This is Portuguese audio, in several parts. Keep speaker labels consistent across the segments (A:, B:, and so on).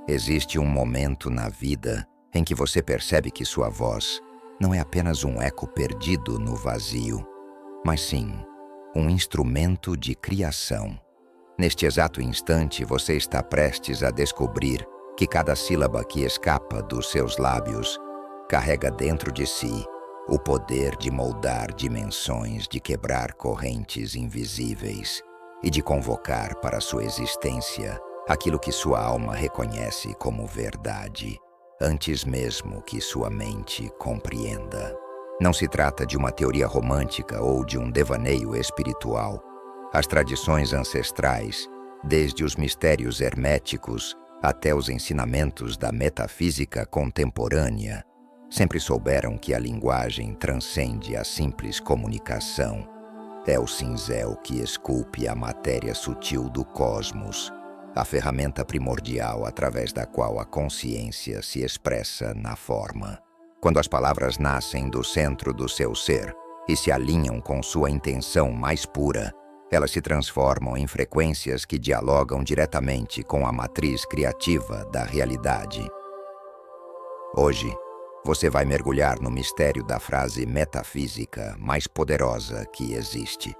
A: Existe um momento na vida em que você percebe que sua voz não é apenas um eco perdido no vazio, mas sim um instrumento de criação. Neste exato instante, você está prestes a descobrir que cada sílaba que escapa dos seus lábios carrega dentro de si o poder de moldar dimensões, de quebrar correntes invisíveis e de convocar para sua existência aquilo que sua alma reconhece como verdade, antes mesmo que sua mente compreenda. Não se trata de uma teoria romântica ou de um devaneio espiritual. As tradições ancestrais, desde os mistérios herméticos até os ensinamentos da metafísica contemporânea, sempre souberam que a linguagem transcende a simples comunicação. É o cinzel que esculpe a matéria sutil do cosmos, a ferramenta primordial através da qual a consciência se expressa na forma. Quando as palavras nascem do centro do seu ser e se alinham com sua intenção mais pura, elas se transformam em frequências que dialogam diretamente com a matriz criativa da realidade. Hoje, você vai mergulhar no mistério da frase metafísica mais poderosa que existe.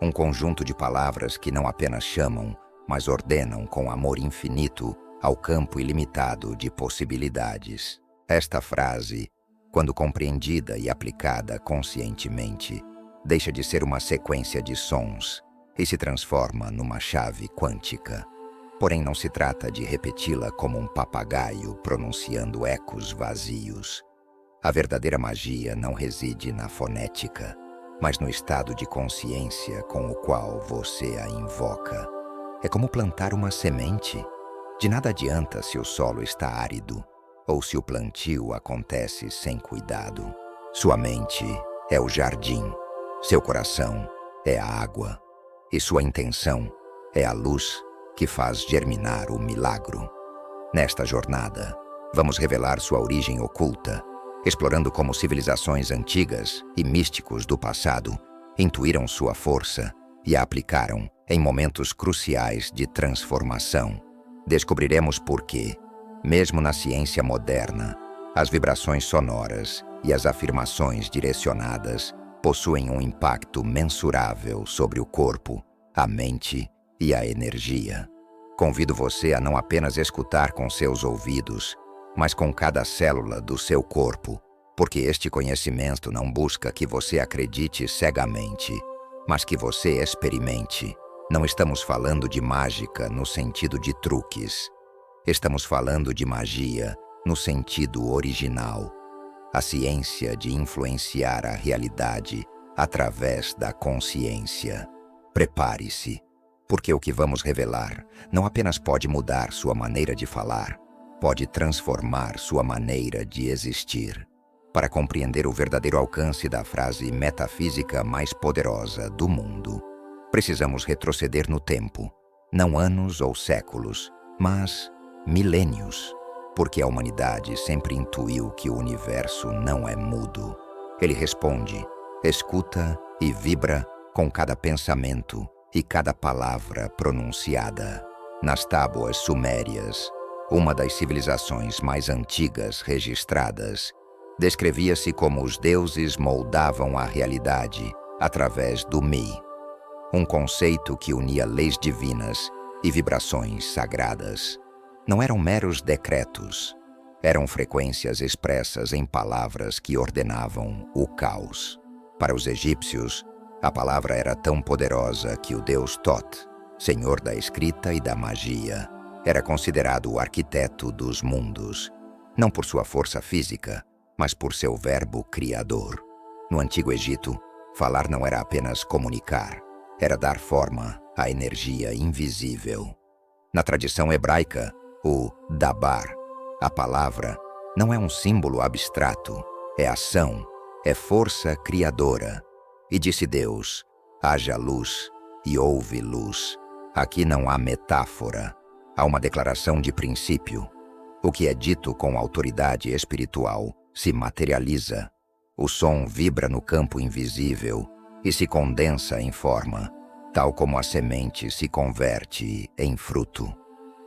A: Um conjunto de palavras que não apenas chamam, mas ordenam com amor infinito ao campo ilimitado de possibilidades. Esta frase, quando compreendida e aplicada conscientemente, deixa de ser uma sequência de sons e se transforma numa chave quântica. Porém, não se trata de repeti-la como um papagaio pronunciando ecos vazios. A verdadeira magia não reside na fonética, mas no estado de consciência com o qual você a invoca. É como plantar uma semente. De nada adianta se o solo está árido ou se o plantio acontece sem cuidado. Sua mente é o jardim, seu coração é a água e sua intenção é a luz que faz germinar o milagro. Nesta jornada, vamos revelar sua origem oculta, explorando como civilizações antigas e místicos do passado intuíram sua força e a aplicaram em momentos cruciais de transformação. Descobriremos por que, mesmo na ciência moderna, as vibrações sonoras e as afirmações direcionadas possuem um impacto mensurável sobre o corpo, a mente e a energia. Convido você a não apenas escutar com seus ouvidos, mas com cada célula do seu corpo, porque este conhecimento não busca que você acredite cegamente, mas que você experimente. Não estamos falando de mágica no sentido de truques. Estamos falando de magia no sentido original, a ciência de influenciar a realidade através da consciência. Prepare-se, porque o que vamos revelar não apenas pode mudar sua maneira de falar, pode transformar sua maneira de existir. Para compreender o verdadeiro alcance da frase metafísica mais poderosa do mundo, precisamos retroceder no tempo, não anos ou séculos, mas milênios, porque a humanidade sempre intuiu que o universo não é mudo. Ele responde, escuta e vibra com cada pensamento e cada palavra pronunciada. Nas tábuas sumérias, uma das civilizações mais antigas registradas, descrevia-se como os deuses moldavam a realidade através do Mi, um conceito que unia leis divinas e vibrações sagradas. Não eram meros decretos, eram frequências expressas em palavras que ordenavam o caos. Para os egípcios, a palavra era tão poderosa que o deus Thoth, senhor da escrita e da magia, era considerado o arquiteto dos mundos, não por sua força física, mas por seu verbo criador. No Antigo Egito, falar não era apenas comunicar, era dar forma à energia invisível. Na tradição hebraica, o dabar, a palavra, não é um símbolo abstrato, é ação, é força criadora. E disse Deus, haja luz, e houve luz. Aqui não há metáfora, há uma declaração de princípio. O que é dito com autoridade espiritual se materializa. O som vibra no campo invisível e se condensa em forma, tal como a semente se converte em fruto.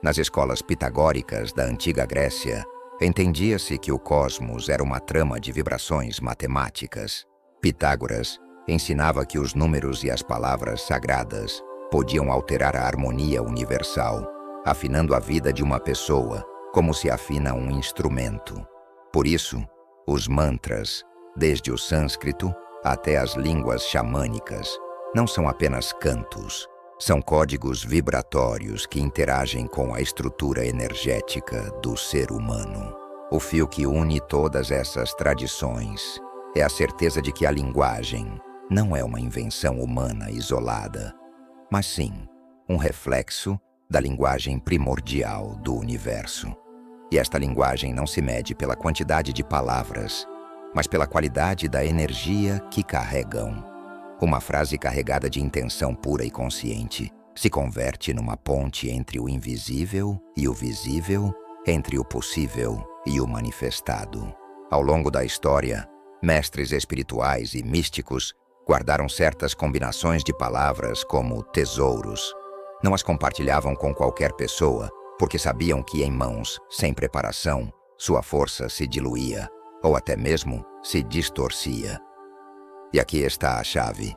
A: Nas escolas pitagóricas da antiga Grécia, entendia-se que o cosmos era uma trama de vibrações matemáticas. Pitágoras ensinava que os números e as palavras sagradas podiam alterar a harmonia universal, afinando a vida de uma pessoa como se afina um instrumento. Por isso, os mantras, desde o sânscrito até as línguas xamânicas, não são apenas cantos, são códigos vibratórios que interagem com a estrutura energética do ser humano. O fio que une todas essas tradições é a certeza de que a linguagem não é uma invenção humana isolada, mas sim um reflexo da linguagem primordial do universo. E esta linguagem não se mede pela quantidade de palavras, mas pela qualidade da energia que carregam. Uma frase carregada de intenção pura e consciente se converte numa ponte entre o invisível e o visível, entre o possível e o manifestado. Ao longo da história, mestres espirituais e místicos guardaram certas combinações de palavras como tesouros. Não as compartilhavam com qualquer pessoa, porque sabiam que em mãos sem preparação, sua força se diluía, ou até mesmo se distorcia. E aqui está a chave.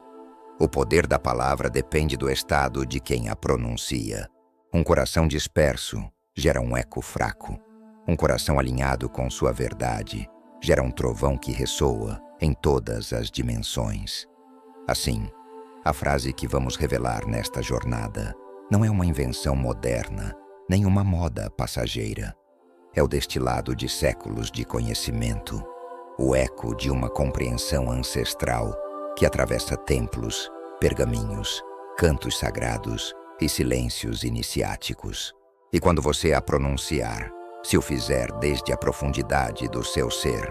A: O poder da palavra depende do estado de quem a pronuncia. Um coração disperso gera um eco fraco. Um coração alinhado com sua verdade gera um trovão que ressoa em todas as dimensões. Assim, a frase que vamos revelar nesta jornada não é uma invenção moderna, nem uma moda passageira. É o destilado de séculos de conhecimento, o eco de uma compreensão ancestral que atravessa templos, pergaminhos, cantos sagrados e silêncios iniciáticos. E quando você a pronunciar, se o fizer desde a profundidade do seu ser,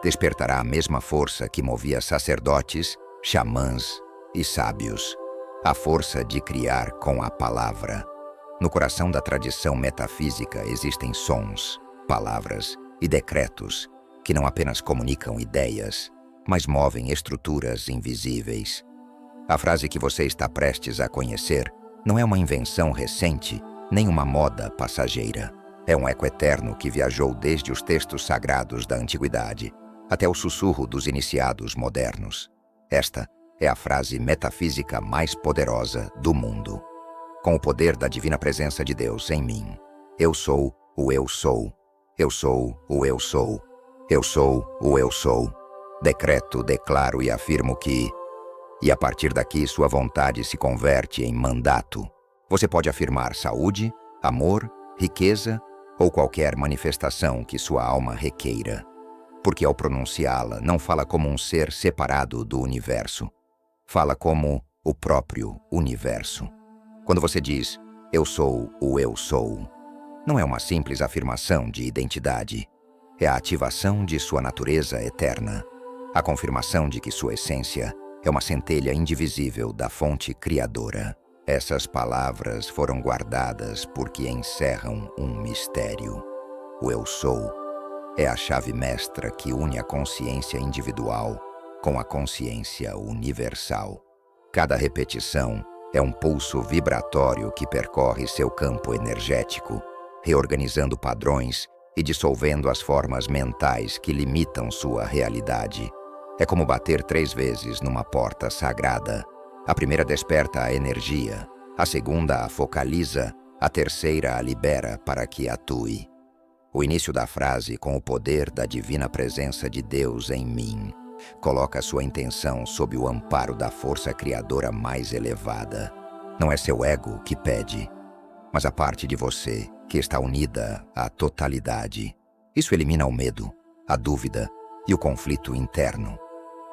A: despertará a mesma força que movia sacerdotes, xamãs e sábios, a força de criar com a palavra. No coração da tradição metafísica existem sons, palavras e decretos que não apenas comunicam ideias, mas movem estruturas invisíveis. A frase que você está prestes a conhecer não é uma invenção recente, nem uma moda passageira. É um eco eterno que viajou desde os textos sagrados da antiguidade até o sussurro dos iniciados modernos. Esta é a frase metafísica mais poderosa do mundo. Com o poder da divina presença de Deus em mim, eu sou o eu sou. Eu sou o eu sou. Eu sou o eu sou. Decreto, declaro e afirmo que... E a partir daqui sua vontade se converte em mandato. Você pode afirmar saúde, amor, riqueza ou qualquer manifestação que sua alma requeira. Porque ao pronunciá-la, não fala como um ser separado do universo. Fala como o próprio universo. Quando você diz, eu sou o eu sou, não é uma simples afirmação de identidade. É a ativação de sua natureza eterna. A confirmação de que sua essência é uma centelha indivisível da fonte criadora. Essas palavras foram guardadas porque encerram um mistério. O eu sou é a chave mestra que une a consciência individual com a consciência universal. Cada repetição é um pulso vibratório que percorre seu campo energético, reorganizando padrões e dissolvendo as formas mentais que limitam sua realidade. É como bater 3 vezes numa porta sagrada. A primeira desperta a energia, a segunda a focaliza, a terceira a libera para que atue. O início da frase, com o poder da divina presença de Deus em mim, coloca sua intenção sob o amparo da força criadora mais elevada. Não é seu ego que pede, mas a parte de você que está unida à totalidade. Isso elimina o medo, a dúvida e o conflito interno,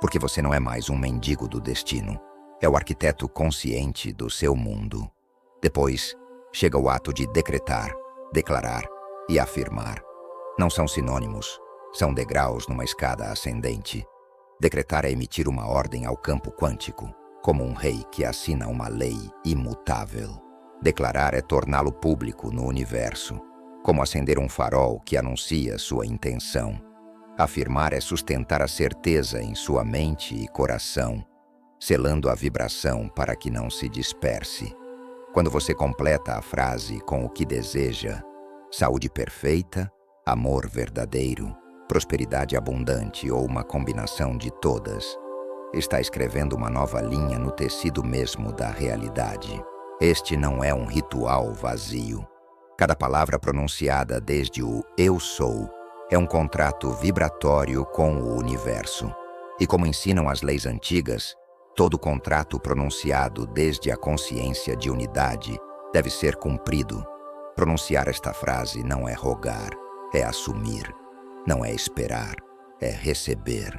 A: porque você não é mais um mendigo do destino. É o arquiteto consciente do seu mundo. Depois, chega o ato de decretar, declarar e afirmar. Não são sinônimos, são degraus numa escada ascendente. Decretar é emitir uma ordem ao campo quântico, como um rei que assina uma lei imutável. Declarar é torná-lo público no universo, como acender um farol que anuncia sua intenção. Afirmar é sustentar a certeza em sua mente e coração, selando a vibração para que não se disperse. Quando você completa a frase com o que deseja, saúde perfeita, amor verdadeiro, prosperidade abundante ou uma combinação de todas, está escrevendo uma nova linha no tecido mesmo da realidade. Este não é um ritual vazio. Cada palavra pronunciada desde o "eu sou" é um contrato vibratório com o universo. E como ensinam as leis antigas, todo contrato pronunciado desde a consciência de unidade deve ser cumprido. Pronunciar esta frase não é rogar, é assumir. Não é esperar, é receber.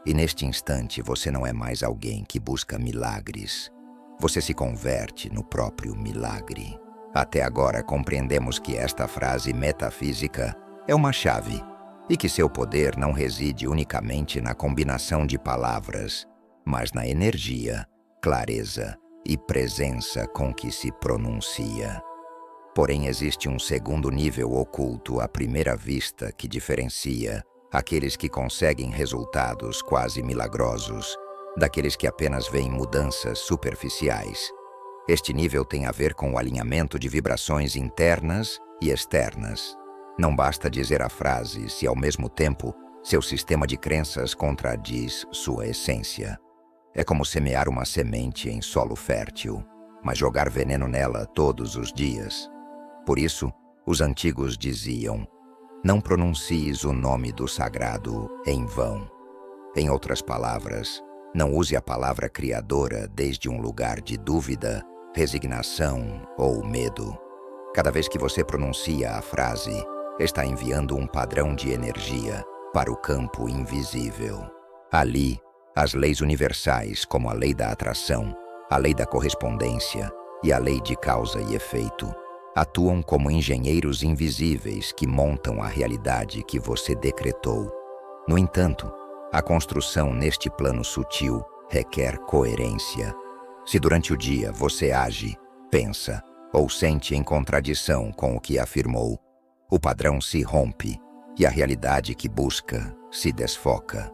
A: E neste instante você não é mais alguém que busca milagres. Você se converte no próprio milagre. Até agora compreendemos que esta frase metafísica é uma chave e que seu poder não reside unicamente na combinação de palavras, mas na energia, clareza e presença com que se pronuncia. Porém, existe um segundo nível oculto à primeira vista que diferencia aqueles que conseguem resultados quase milagrosos daqueles que apenas veem mudanças superficiais. Este nível tem a ver com o alinhamento de vibrações internas e externas. Não basta dizer a frase se ao mesmo tempo seu sistema de crenças contradiz sua essência. É como semear uma semente em solo fértil, mas jogar veneno nela todos os dias. Por isso, os antigos diziam: não pronuncies o nome do sagrado em vão. Em outras palavras, não use a palavra criadora desde um lugar de dúvida, resignação ou medo. Cada vez que você pronuncia a frase, está enviando um padrão de energia para o campo invisível. Ali, as leis universais, como a lei da atração, a lei da correspondência e a lei de causa e efeito, atuam como engenheiros invisíveis que montam a realidade que você decretou. No entanto, a construção neste plano sutil requer coerência. Se durante o dia você age, pensa ou sente em contradição com o que afirmou, o padrão se rompe e a realidade que busca se desfoca.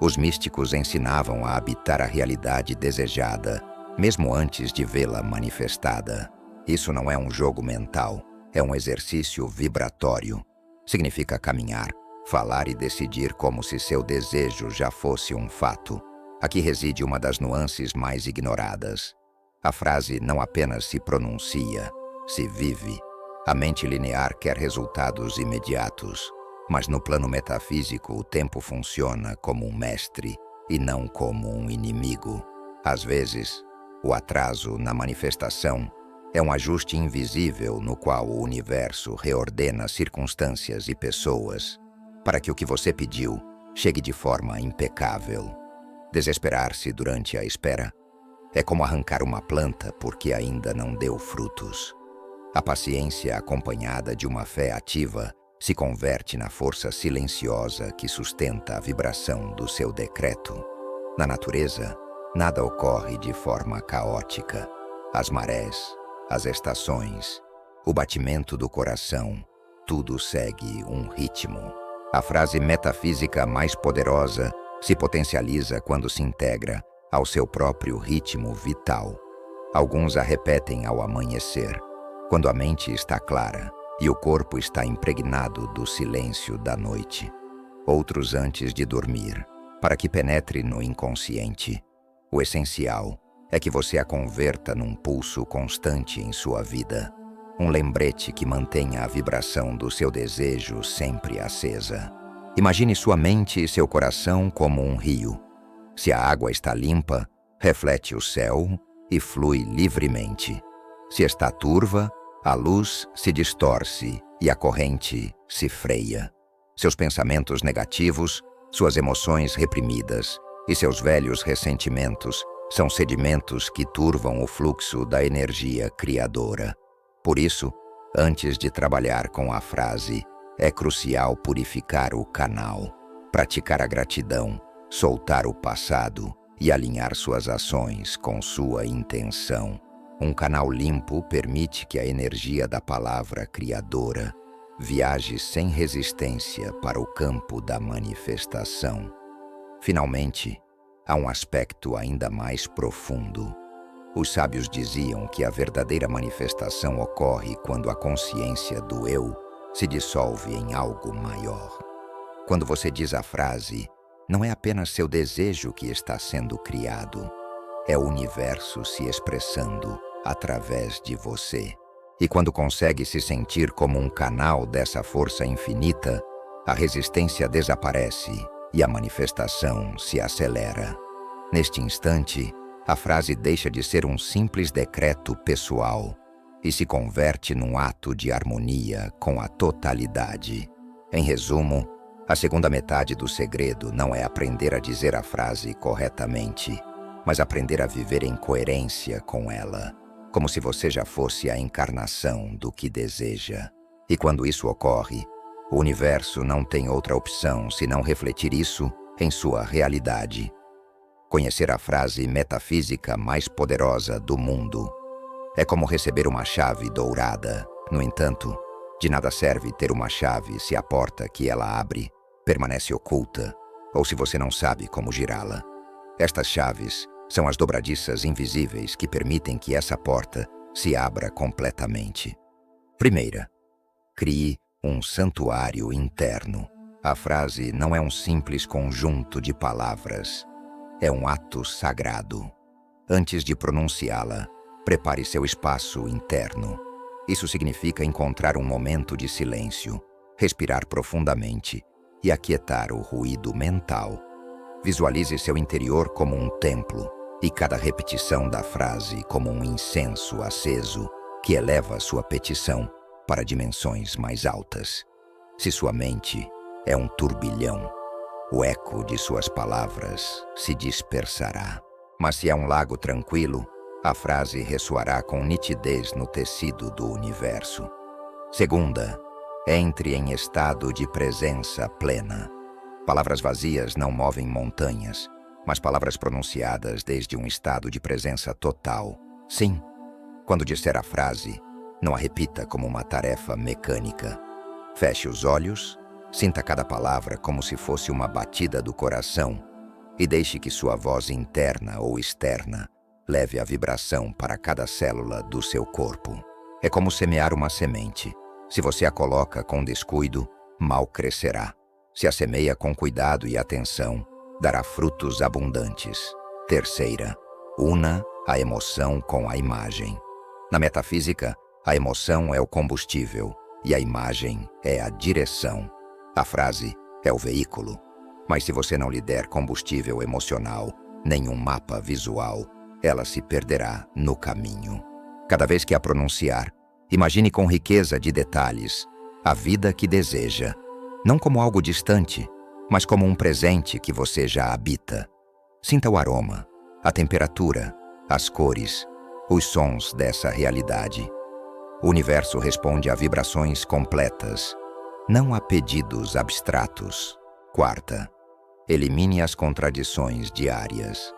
A: Os místicos ensinavam a habitar a realidade desejada, mesmo antes de vê-la manifestada. Isso não é um jogo mental, é um exercício vibratório. Significa caminhar, falar e decidir como se seu desejo já fosse um fato. Aqui reside uma das nuances mais ignoradas. A frase não apenas se pronuncia, se vive. A mente linear quer resultados imediatos, mas no plano metafísico o tempo funciona como um mestre e não como um inimigo. Às vezes, o atraso na manifestação é um ajuste invisível no qual o universo reordena circunstâncias e pessoas para que o que você pediu chegue de forma impecável. Desesperar-se durante a espera é como arrancar uma planta porque ainda não deu frutos. A paciência acompanhada de uma fé ativa se converte na força silenciosa que sustenta a vibração do seu decreto. Na natureza, nada ocorre de forma caótica. As marés, as estações, o batimento do coração, tudo segue um ritmo. A frase metafísica mais poderosa se potencializa quando se integra ao seu próprio ritmo vital. Alguns a repetem ao amanhecer, quando a mente está clara e o corpo está impregnado do silêncio da noite. Outros antes de dormir, para que penetre no inconsciente. O essencial é que você a converta num pulso constante em sua vida, um lembrete que mantenha a vibração do seu desejo sempre acesa. Imagine sua mente e seu coração como um rio. Se a água está limpa, reflete o céu e flui livremente. Se está turva, a luz se distorce e a corrente se freia. Seus pensamentos negativos, suas emoções reprimidas e seus velhos ressentimentos são sedimentos que turvam o fluxo da energia criadora. Por isso, antes de trabalhar com a frase, é crucial purificar o canal, praticar a gratidão, soltar o passado e alinhar suas ações com sua intenção. Um canal limpo permite que a energia da palavra criadora viaje sem resistência para o campo da manifestação. Finalmente, há um aspecto ainda mais profundo. Os sábios diziam que a verdadeira manifestação ocorre quando a consciência do eu se dissolve em algo maior. Quando você diz a frase, não é apenas seu desejo que está sendo criado, é o universo se expressando através de você. E quando consegue se sentir como um canal dessa força infinita, a resistência desaparece e a manifestação se acelera. Neste instante, a frase deixa de ser um simples decreto pessoal e se converte num ato de harmonia com a totalidade. Em resumo, a segunda metade do segredo não é aprender a dizer a frase corretamente, mas aprender a viver em coerência com ela, como se você já fosse a encarnação do que deseja. E quando isso ocorre, o universo não tem outra opção senão refletir isso em sua realidade. Conhecer a frase metafísica mais poderosa do mundo é como receber uma chave dourada. No entanto, de nada serve ter uma chave se a porta que ela abre permanece oculta ou se você não sabe como girá-la. Estas chaves são as dobradiças invisíveis que permitem que essa porta se abra completamente. Primeira, crie um santuário interno. A frase não é um simples conjunto de palavras. É um ato sagrado. Antes de pronunciá-la, prepare seu espaço interno. Isso significa encontrar um momento de silêncio, respirar profundamente e aquietar o ruído mental. Visualize seu interior como um templo e cada repetição da frase como um incenso aceso que eleva sua petição para dimensões mais altas. Se sua mente é um turbilhão, o eco de suas palavras se dispersará. Mas se é um lago tranquilo, a frase ressoará com nitidez no tecido do universo. Segunda, entre em estado de presença plena. Palavras vazias não movem montanhas, mas palavras pronunciadas desde um estado de presença total. Sim, quando disser a frase, não a repita como uma tarefa mecânica. Feche os olhos, sinta cada palavra como se fosse uma batida do coração e deixe que sua voz interna ou externa leve a vibração para cada célula do seu corpo. É como semear uma semente. Se você a coloca com descuido, mal crescerá. Se a semeia com cuidado e atenção, dará frutos abundantes. Terceira, una a emoção com a imagem. Na metafísica, a emoção é o combustível e a imagem é a direção. A frase é o veículo. Mas se você não lhe der combustível emocional, nem um mapa visual, ela se perderá no caminho. Cada vez que a pronunciar, imagine com riqueza de detalhes a vida que deseja, não como algo distante, mas como um presente que você já habita. Sinta o aroma, a temperatura, as cores, os sons dessa realidade. O universo responde a vibrações completas, não a pedidos abstratos. Quarta, elimine as contradições diárias.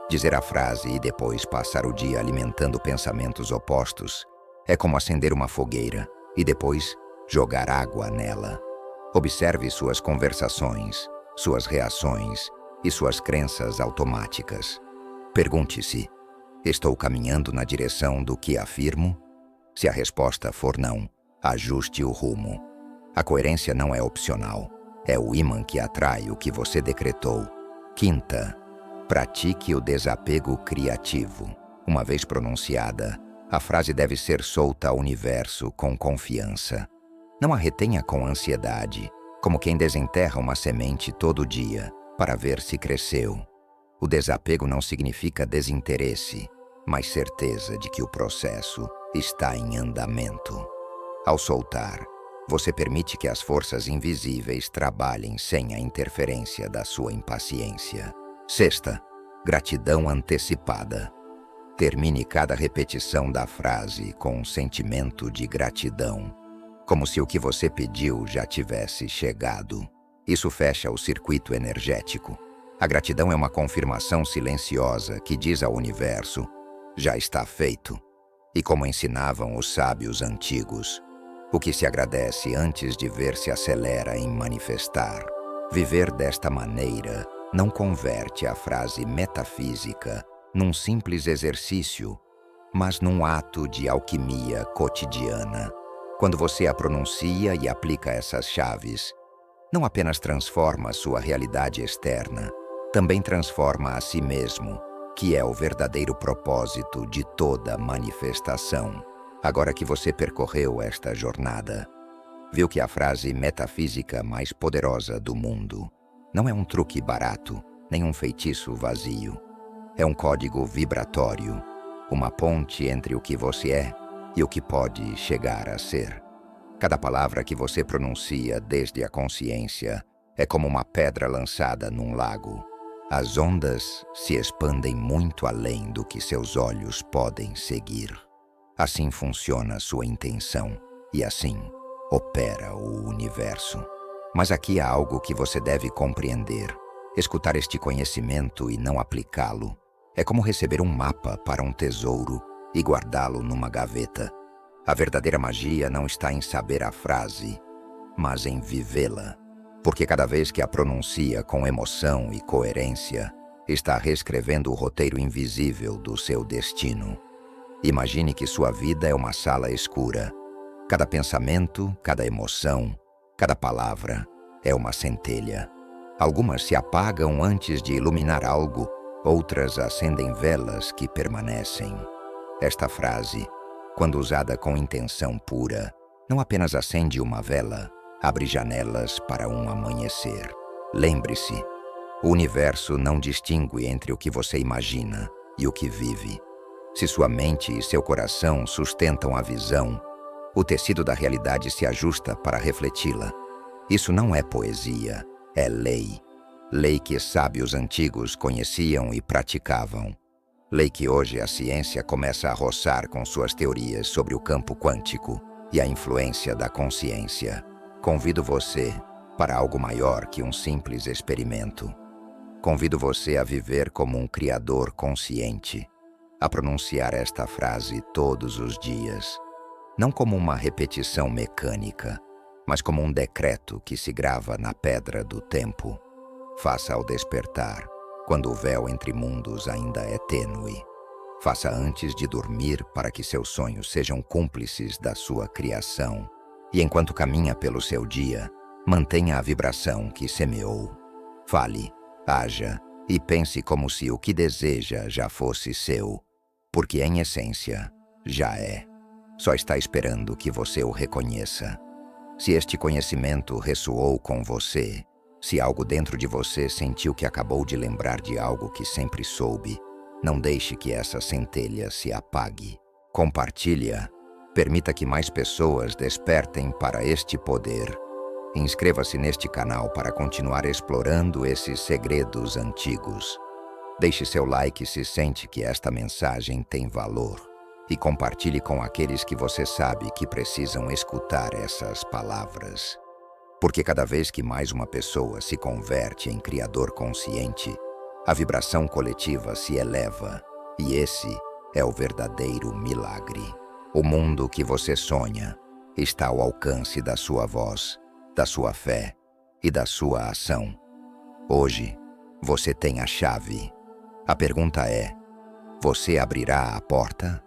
A: Dizer a frase e depois passar o dia alimentando pensamentos opostos é como acender uma fogueira e depois jogar água nela. Observe suas conversações, suas reações e suas crenças automáticas. Pergunte-se: estou caminhando na direção do que afirmo? Se a resposta for não, ajuste o rumo. A coerência não é opcional, é o ímã que atrai o que você decretou. Quinta, pratique o desapego criativo. Uma vez pronunciada, a frase deve ser solta ao universo com confiança. Não a retenha com ansiedade, como quem desenterra uma semente todo dia para ver se cresceu. O desapego não significa desinteresse, mas certeza de que o processo está em andamento. Ao soltar, você permite que as forças invisíveis trabalhem sem a interferência da sua impaciência. Sexta, gratidão antecipada. Termine cada repetição da frase com um sentimento de gratidão, como se o que você pediu já tivesse chegado. Isso fecha o circuito energético. A gratidão é uma confirmação silenciosa que diz ao universo: já está feito. E como ensinavam os sábios antigos, o que se agradece antes de ver se acelera em manifestar. Viver desta maneira não converte a frase metafísica num simples exercício, mas num ato de alquimia cotidiana. Quando você a pronuncia e aplica essas chaves, não apenas transforma sua realidade externa, também transforma a si mesmo, que é o verdadeiro propósito de toda manifestação. Agora que você percorreu esta jornada, viu que a frase metafísica mais poderosa do mundo não é um truque barato, nem um feitiço vazio. É um código vibratório, uma ponte entre o que você é e o que pode chegar a ser. Cada palavra que você pronuncia desde a consciência é como uma pedra lançada num lago. As ondas se expandem muito além do que seus olhos podem seguir. Assim funciona sua intenção e assim opera o universo. Mas aqui há algo que você deve compreender. Escutar este conhecimento e não aplicá-lo é como receber um mapa para um tesouro e guardá-lo numa gaveta. A verdadeira magia não está em saber a frase, mas em vivê-la. Porque cada vez que a pronuncia com emoção e coerência, está reescrevendo o roteiro invisível do seu destino. Imagine que sua vida é uma sala escura. Cada pensamento, cada emoção, cada palavra é uma centelha. Algumas se apagam antes de iluminar algo, outras acendem velas que permanecem. Esta frase, quando usada com intenção pura, não apenas acende uma vela, abre janelas para um amanhecer. Lembre-se, o universo não distingue entre o que você imagina e o que vive. Se sua mente e seu coração sustentam a visão, o tecido da realidade se ajusta para refleti-la. Isso não é poesia, é lei. Lei que sábios antigos conheciam e praticavam. Lei que hoje a ciência começa a roçar com suas teorias sobre o campo quântico e a influência da consciência. Convido você para algo maior que um simples experimento. Convido você a viver como um criador consciente, a pronunciar esta frase todos os dias, não como uma repetição mecânica, mas como um decreto que se grava na pedra do tempo. Faça ao despertar, quando o véu entre mundos ainda é tênue. Faça antes de dormir para que seus sonhos sejam cúmplices da sua criação. E enquanto caminha pelo seu dia, mantenha a vibração que semeou. Fale, haja e pense como se o que deseja já fosse seu, porque em essência já é. Só está esperando que você o reconheça. Se este conhecimento ressoou com você, se algo dentro de você sentiu que acabou de lembrar de algo que sempre soube, não deixe que essa centelha se apague. Compartilhe-a. Permita que mais pessoas despertem para este poder. Inscreva-se neste canal para continuar explorando esses segredos antigos. Deixe seu like se sente que esta mensagem tem valor. E compartilhe com aqueles que você sabe que precisam escutar essas palavras. Porque cada vez que mais uma pessoa se converte em criador consciente, a vibração coletiva se eleva. E esse é o verdadeiro milagre. O mundo que você sonha está ao alcance da sua voz, da sua fé e da sua ação. Hoje, você tem a chave. A pergunta é: você abrirá a porta?